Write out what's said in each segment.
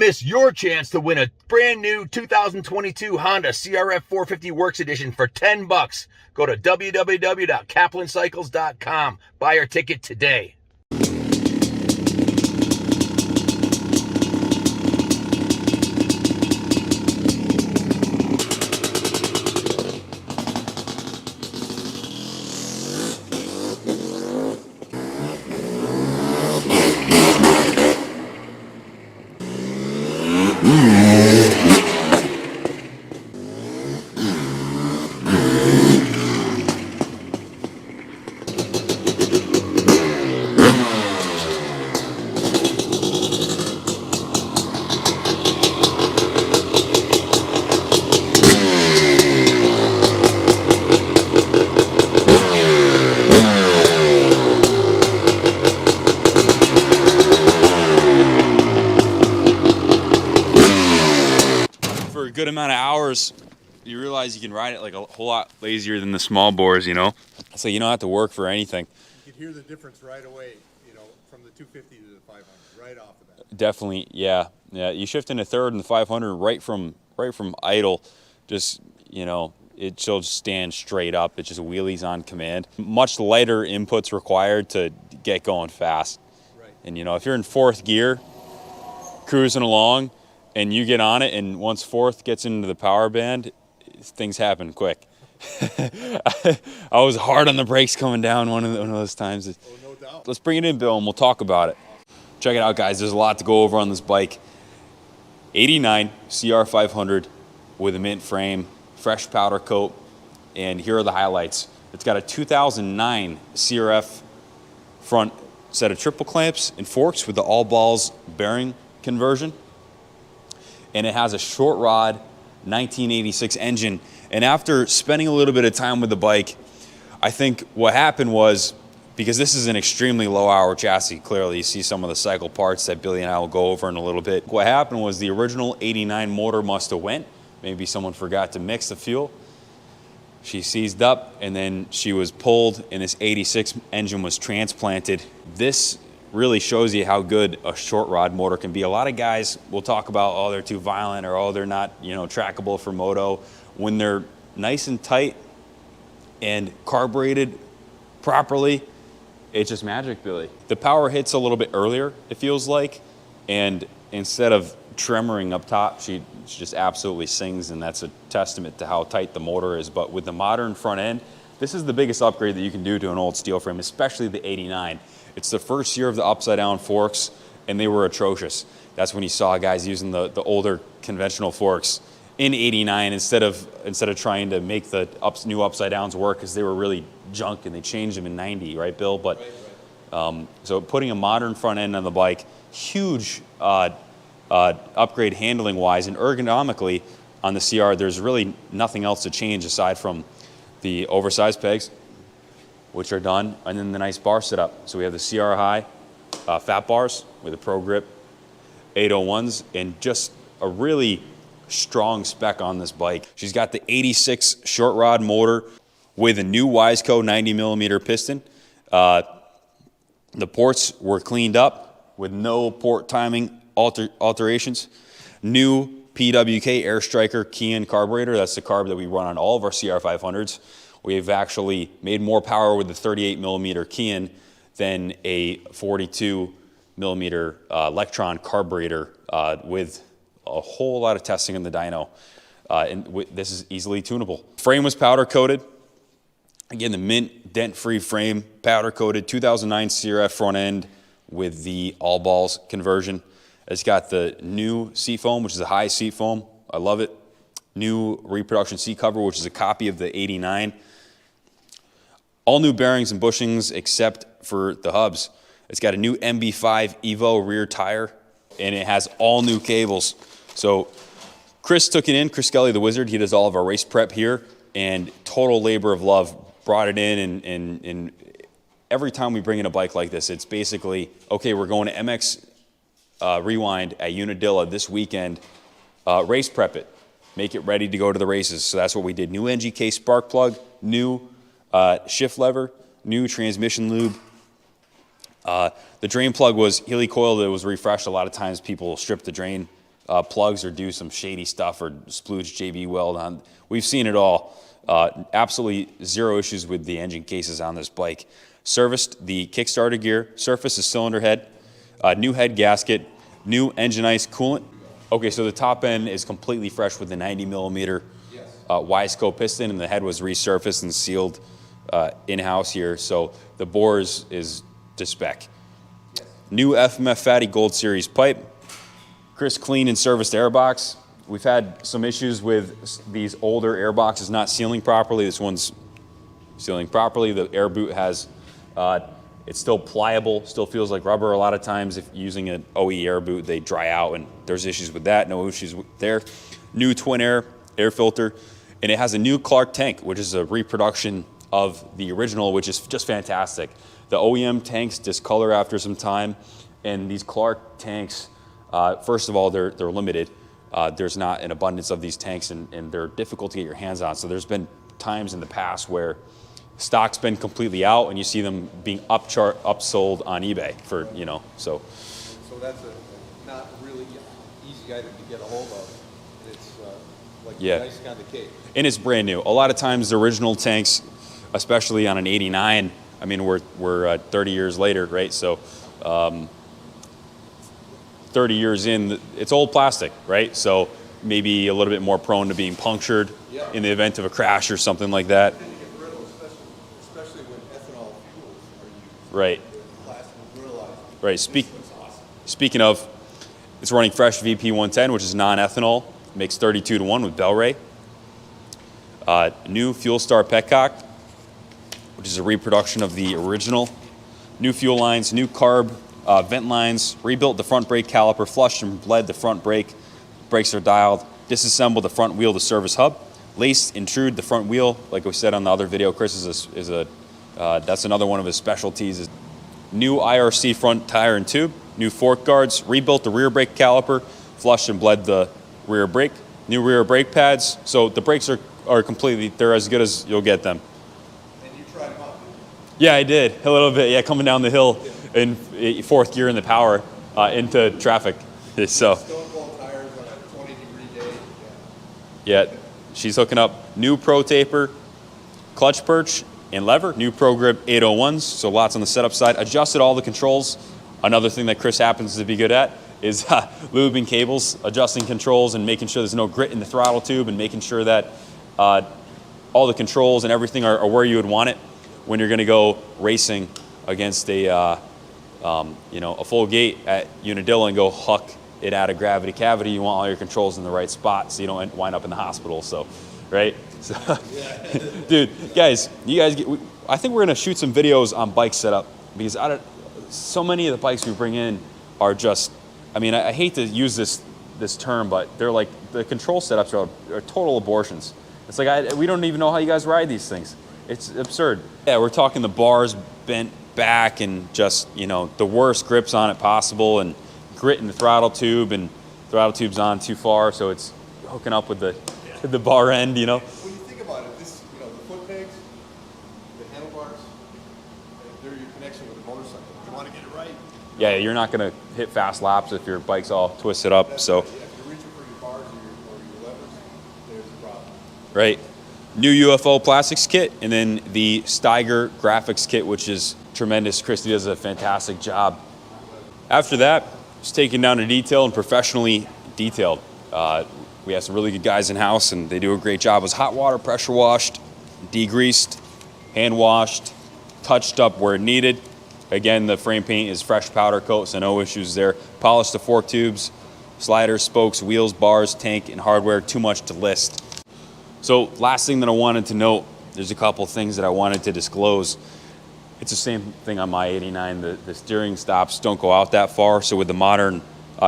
miss your chance to win a brand new 2022 Honda CRF 450 Works Edition for $10. Go to www.kaplancycles.com. Buy your ticket today. For a good amount of hours, you realize you can ride it like a whole lot lazier than the small bores, you know? So you don't have to work for anything. You can hear the difference right away, you know, from the 250 to the 500, right off the bat. Definitely, yeah. Yeah, you shift into third and the 500 right from idle, just, you know, it'll just stand straight up. It just wheelies on command. Much lighter inputs required to get going fast. Right. And, you know, if you're in fourth gear, cruising along, and you get on it, and once fourth gets into the power band, things happen quick. I was hard on the brakes coming down one of those times. Oh, no doubt. Let's bring it in, Bill, and we'll talk about it. Check it out, guys. There's a lot to go over on this bike. 89 CR500 with a mint frame, fresh powder coat, and here are the highlights. It's got a 2009 CRF front set of triple clamps and forks with the all balls bearing conversion. And it has a short rod 1986 engine. And after spending a little bit of time with the bike, I think what happened was, because this is an extremely low hour chassis, clearly you see some of the cycle parts that Billy and I will go over in a little bit. What happened was the original 89 motor must have went. Maybe someone forgot to mix the fuel. She seized up, and then she was pulled, and this 86 engine was transplanted. This really shows you how good a short rod motor can be. A lot of guys will talk about, oh, they're too violent, or oh, they're not, you know, trackable for moto. When they're nice and tight and carbureted properly, it's just magic, Billy. The power hits a little bit earlier, it feels like, and instead of tremoring up top, she just absolutely sings, and that's a testament to how tight the motor is. But with the modern front end, this is the biggest upgrade that you can do to an old steel frame, especially the 89. It's the first year of the upside down forks, and they were atrocious. That's when you saw guys using the older conventional forks in 89 instead of trying to make the new upside downs work, because they were really junk, and they changed them in 90, right, Bill? But so putting a modern front end on the bike, huge upgrade handling wise, and ergonomically on the CR. There's really nothing else to change aside from the oversized pegs, which are done, and then the nice bar setup. So we have the CR High fat bars with a Pro Grip 801s, and just a really strong spec on this bike. She's got the 86 short rod motor with a new Wiseco 90mm piston. The ports were cleaned up with no port timing alterations. New PWK Air Striker Key-in carburetor. That's the carb that we run on all of our CR500s. We've actually made more power with the 38mm Key-in than a 42mm Electron carburetor with a whole lot of testing in the dyno. This is easily tunable. Frame was powder coated. Again, the mint dent-free frame, powder coated, 2009 CRF front end with the all balls conversion. It's got the new seat foam, which is a high seat foam. I love it. New reproduction seat cover, which is a copy of the 89. All new bearings and bushings except for the hubs. It's got a new MB5 Evo rear tire, and it has all new cables. So Chris took it in, Chris Kelly, the wizard. He does all of our race prep here, and total labor of love. Brought it in, and every time we bring in a bike like this, it's basically, okay, we're going to MX Rewind at Unadilla this weekend. Race prep it. Make it ready to go to the races. So that's what we did. New NGK spark plug, new shift lever, new transmission lube. The drain plug was helicoiled. It was refreshed. A lot of times people strip the drain plugs or do some shady stuff or splooge JB weld on. We've seen it all. Absolutely zero issues with the engine cases on this bike. Serviced the Kickstarter gear, surfaced the cylinder head, new head gasket, new engine ice coolant. Okay, so the top end is completely fresh with the 90 millimeter Wiseco piston, and the head was resurfaced and sealed in-house here. So the bore is to spec. Yes. New FMF Fatty Gold Series pipe. Chris cleaned and serviced airbox. We've had some issues with these older airboxes not sealing properly. This one's sealing properly. The air boot has, it's still pliable, still feels like rubber. A lot of times if using an OE air boot, they dry out, and there's issues with that. No issues there. New twin air filter, and it has a new Clark tank, which is a reproduction of the original, which is just fantastic. The OEM tanks discolor after some time, and these Clark tanks, first of all, they're limited. There's not an abundance of these tanks, and they're difficult to get your hands on. So there's been times in the past where stock's been completely out, and you see them being upsold on eBay for, you know, so. So that's a not really easy item to get a hold of. It's like icing on the cake. And it's brand new. A lot of times the original tanks, especially on an 89, I mean, we're 30 years later, right? So 30 years in, it's old plastic, right? So maybe a little bit more prone to being punctured in the event of a crash or something like that. Especially when ethanol fuels are used. Right. Plastic grill Right. Speaking of, it's running fresh VP 110, which is non-ethanol. Makes 32 to 1 with Bel-Ray. New Fuel Star petcock, which is a reproduction of the original. New fuel lines, new carb vent lines, rebuilt the front brake caliper, flushed and bled the front brake. Brakes are dialed, disassembled the front wheel to service hub, laced, intrude the front wheel, like we said on the other video. Chris that's another one of his specialties. New IRC front tire and tube, new fork guards, rebuilt the rear brake caliper, flushed and bled the rear brake, new rear brake pads. So the brakes are completely, they're as good as you'll get them. And you tried them out? Yeah, I did, a little bit, yeah, coming down the hill in fourth gear in the power into traffic, so. Stone cold tires on a 20-degree day. Yeah, she's hooking up new Pro Taper, clutch perch, and lever, new Pro Grip 801s, so lots on the setup side. Adjusted all the controls. Another thing that Chris happens to be good at is lubing cables, adjusting controls and making sure there's no grit in the throttle tube, and making sure that all the controls and everything are where you would want it when you're gonna go racing against a full gate at Unadilla and go huck it out of gravity cavity. You want all your controls in the right spot so you don't wind up in the hospital, so, right? So, dude, guys, I think we're gonna shoot some videos on bike setup, because so many of the bikes we bring in are just, I mean, I hate to use this term, but they're like, the control setups are total abortions. It's like, we don't even know how you guys ride these things. It's absurd. Yeah, we're talking the bars bent back and just, you know, the worst grips on it possible, and grit in the throttle tube, and throttle tube's on too far, so it's hooking up with the bar end, you know. When you think about it, the foot pegs, the handlebars, they're your connection with the motorcycle. You want to get it right. Yeah, you're not gonna hit fast laps if your bike's all twisted up, so. Yeah, if you're reaching for your bars or your levers, there's a problem. Right. New UFO plastics kit, and then the Steiger graphics kit, which is tremendous. Christy does a fantastic job. After that, it's taken down to detail and professionally detailed. We have some really good guys in house, and they do a great job. It was hot water, pressure washed, degreased, hand washed, touched up where needed. Again, the frame paint is fresh powder coat, so no issues there. Polished the fork tubes, sliders, spokes, wheels, bars, tank, and hardware. Too much to list. So last thing that I wanted to note, there's a couple things that I wanted to disclose. It's the same thing on my 89. The steering stops don't go out that far. So with the modern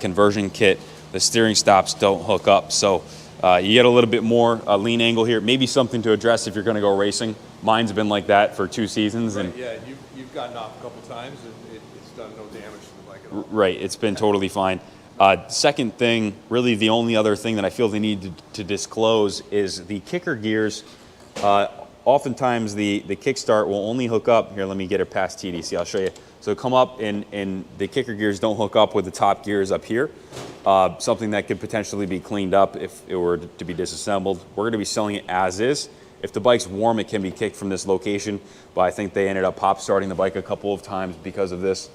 conversion kit, the steering stops don't hook up. So you get a little bit more lean angle here. Maybe something to address if you're going to go racing. Mine's been like that for 2 seasons. Right, and yeah, you've gotten off a couple times, and it's done no damage to the bike at all. Right, it's been totally fine. Second thing, really the only other thing that I feel they need to disclose is the kicker gears. Oftentimes the kickstart will only hook up, here let me get it past TDC, I'll show you. So come up and the kicker gears don't hook up with the top gears up here. something that could potentially be cleaned up if it were to be disassembled. We're going to be selling it as is. If the bike's warm, it can be kicked from this location, but I think they ended up pop starting the bike a couple of times because of this.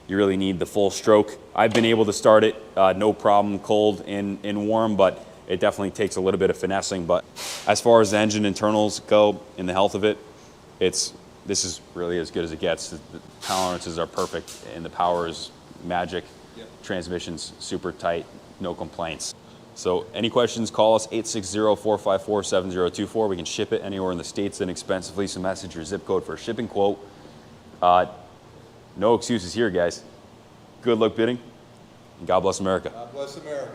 You really need the full stroke. I've been able to start it no problem, cold and warm, but it definitely takes a little bit of finessing. But as far as the engine internals go and the health of it, this is really as good as it gets. The tolerances are perfect and the power is magic. Yep. Transmission's super tight, no complaints. So any questions, call us 860-454-7024. We can ship it anywhere in the States inexpensively, so message your zip code for a shipping quote. No excuses here, guys. Good luck bidding, and God bless America. God bless America.